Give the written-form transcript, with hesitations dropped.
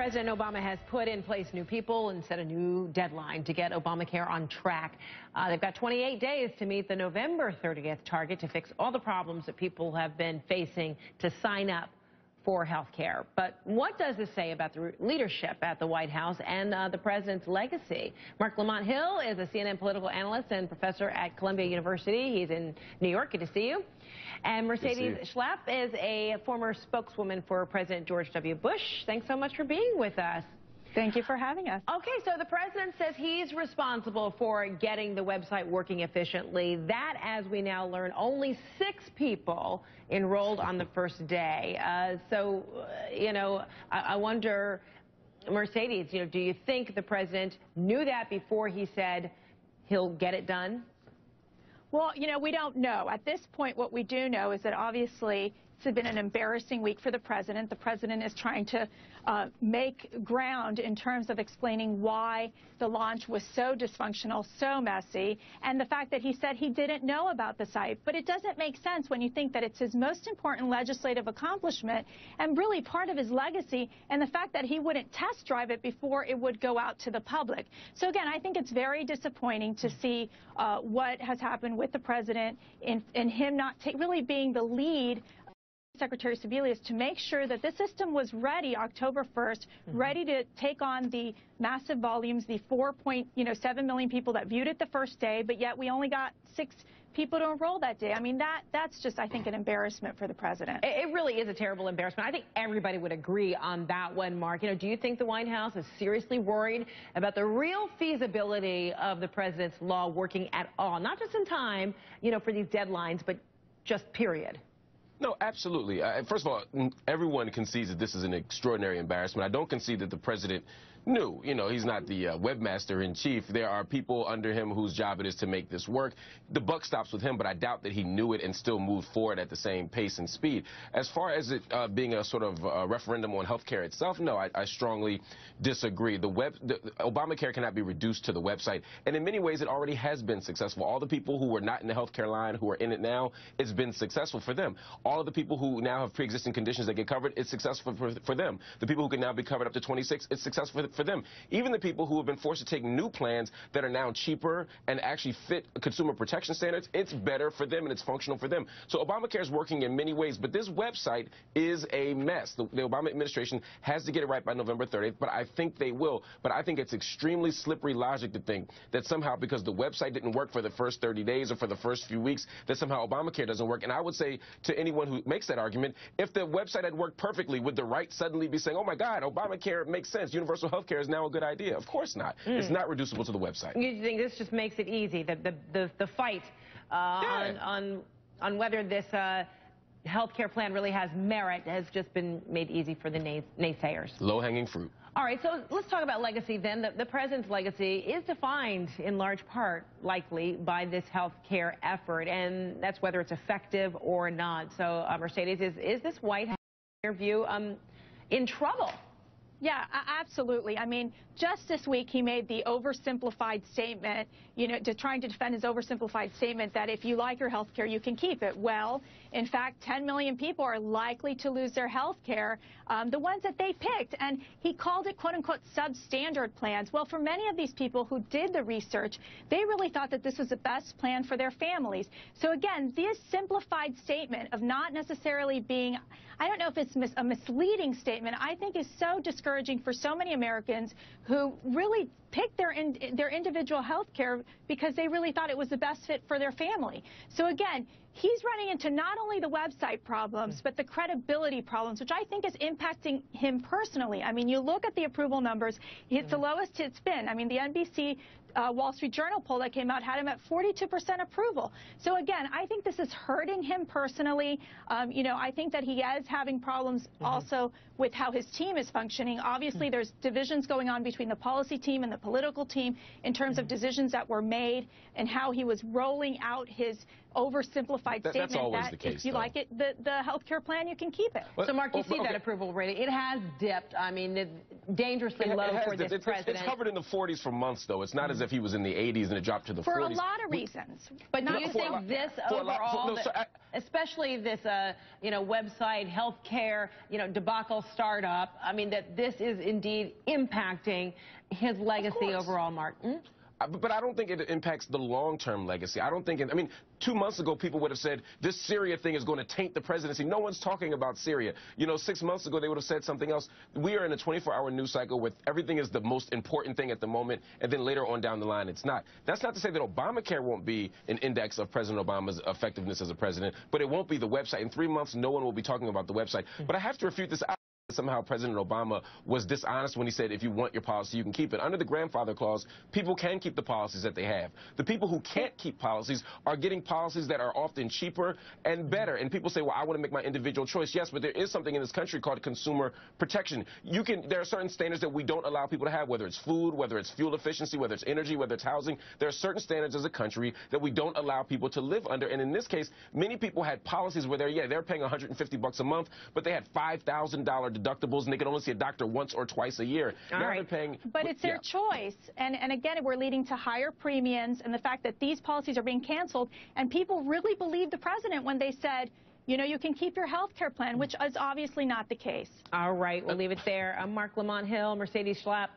President Obama has put in place new people and set a new deadline to get Obamacare on track. They've got 28 days to meet the November 30th target to fix all the problems that people have been facing to sign up for health care. But what does this say about the leadership at the White House and the president's legacy? Marc Lamont Hill is a CNN political analyst and professor at Columbia University. He's in New York. Good to see you. And Mercedes Schlapp is a former spokeswoman for President George W. Bush. Thanks so much for being with us. Thank you for having us. Okay, so the president says he's responsible for getting the website working efficiently. That, as we now learn, only 6 people enrolled on the first day. I wonder, Mercedes, do you think the president knew that before he said he'll get it done? Well, we don't know. At this point, what we do know is that obviously it's been an embarrassing week for the president. The president is trying to make ground in terms of explaining why the launch was so dysfunctional, so messy, and the fact that he said he didn't know about the site. But it doesn't make sense when you think that it's his most important legislative accomplishment and really part of his legacy, and the fact that he wouldn't test drive it before it would go out to the public. So again, I think it's very disappointing to see what has happened with the president in him not really being the lead, Secretary Sebelius, to make sure that the system was ready October 1st, ready to take on the massive volumes, the 4.7 million people that viewed it the first day, but yet we only got 6 people to enroll that day. I mean, that's just, I think, an embarrassment for the president. It really is a terrible embarrassment. I think everybody would agree on that one, Mark. Do you think the White House is seriously worried about the real feasibility of the president's law working at all? Not just in time, for these deadlines, but just period. No, absolutely. First of all, everyone concedes that this is an extraordinary embarrassment. I don't concede that the president knew. He's not the webmaster in chief. There are people under him whose job it is to make this work. The buck stops with him, but I doubt that he knew it and still moved forward at the same pace and speed. As far as it being a sort of referendum on health care itself, no, I strongly disagree. Obamacare cannot be reduced to the website, and in many ways it already has been successful. All the people who were not in the health care line who are in it now, it's been successful for them. All of the people who now have pre-existing conditions that get covered, it's successful for them. The people who can now be covered up to 26, it's successful for them. Even the people who have been forced to take new plans that are now cheaper and actually fit consumer protection standards, it's better for them and it's functional for them. So Obamacare is working in many ways, but this website is a mess. The Obama administration has to get it right by November 30th, but I think they will. But I think it's extremely slippery logic to think that somehow because the website didn't work for the first 30 days or for the first few weeks, that somehow Obamacare doesn't work. And I would say to anyone who makes that argument, if the website had worked perfectly, would the right suddenly be saying, oh my God, Obamacare makes sense, universal health care is now a good idea? Of course not. It's not reducible to the website. You think this just makes it easy, the fight on whether this health care plan really has merit has just been made easy for the naysayers? Low-hanging fruit. All right, so let's talk about legacy then. The president's legacy is defined in large part, likely, by this health care effort, and that's whether it's effective or not. So, Mercedes, is this White House, in your view, in trouble? Yeah, absolutely. I mean, just this week he made the oversimplified statement, trying to defend his oversimplified statement that if you like your health care, you can keep it. Well, in fact, 10 million people are likely to lose their health care, the ones that they picked. And he called it, quote unquote, substandard plans. Well, for many of these people who did the research, they really thought that this was the best plan for their families. So again, this simplified statement of not necessarily being, I don't know if it's a misleading statement, I think is so discouraging for so many Americans who really picked their individual health care because they really thought it was the best fit for their family. So again, he's running into not only the website problems, but the credibility problems, which I think is impacting him personally. I mean, you look at the approval numbers, it's the lowest it's been. I mean, the NBC Wall Street Journal poll that came out had him at 42% approval. So again, I think this is hurting him personally. I think that he is having problems also with how his team is functioning. Obviously, there's divisions going on between the policy team and the political team in terms of decisions that were made and how he was rolling out his oversimplified statement that's always that the case, if you like it, the health care plan, you can keep it. So, Mark, you see that approval rating. It has dipped. I mean, dangerously low for this president. It's hovered in the 40s for months, though. It's not as as if he was in the 80s and it dropped to the 40s. For a lot of reasons. But do you think this overall, especially this, website, healthcare, debacle startup, I mean, that this is indeed impacting his legacy overall, Mark? But I don't think it impacts the long-term legacy. I don't think I mean, 2 months ago, people would have said, this Syria thing is going to taint the presidency. No one's talking about Syria. 6 months ago, they would have said something else. We are in a 24-hour news cycle where everything is the most important thing at the moment, and then later on down the line, it's not. That's not to say that Obamacare won't be an index of President Obama's effectiveness as a president, but it won't be the website. In 3 months, no one will be talking about the website. But I have to refute this. Somehow President Obama was dishonest when he said, if you want your policy, you can keep it. Under the grandfather clause, people can keep the policies that they have. The people who can't keep policies are getting policies that are often cheaper and better. And people say, well, I want to make my individual choice. Yes, but there is something in this country called consumer protection. There are certain standards that we don't allow people to have, whether it's food, whether it's fuel efficiency, whether it's energy, whether it's housing. There are certain standards as a country that we don't allow people to live under. And in this case, many people had policies where they're paying $150 a month, but they had $5,000 deductibles, and they can only see a doctor once or twice a year. Now they're paying. But it's their choice. And again, we're leading to higher premiums, and the fact that these policies are being canceled, and people really believed the president when they said, you can keep your health care plan, which is obviously not the case. All right, we'll leave it there. I'm Marc Lamont Hill, Mercedes Schlapp.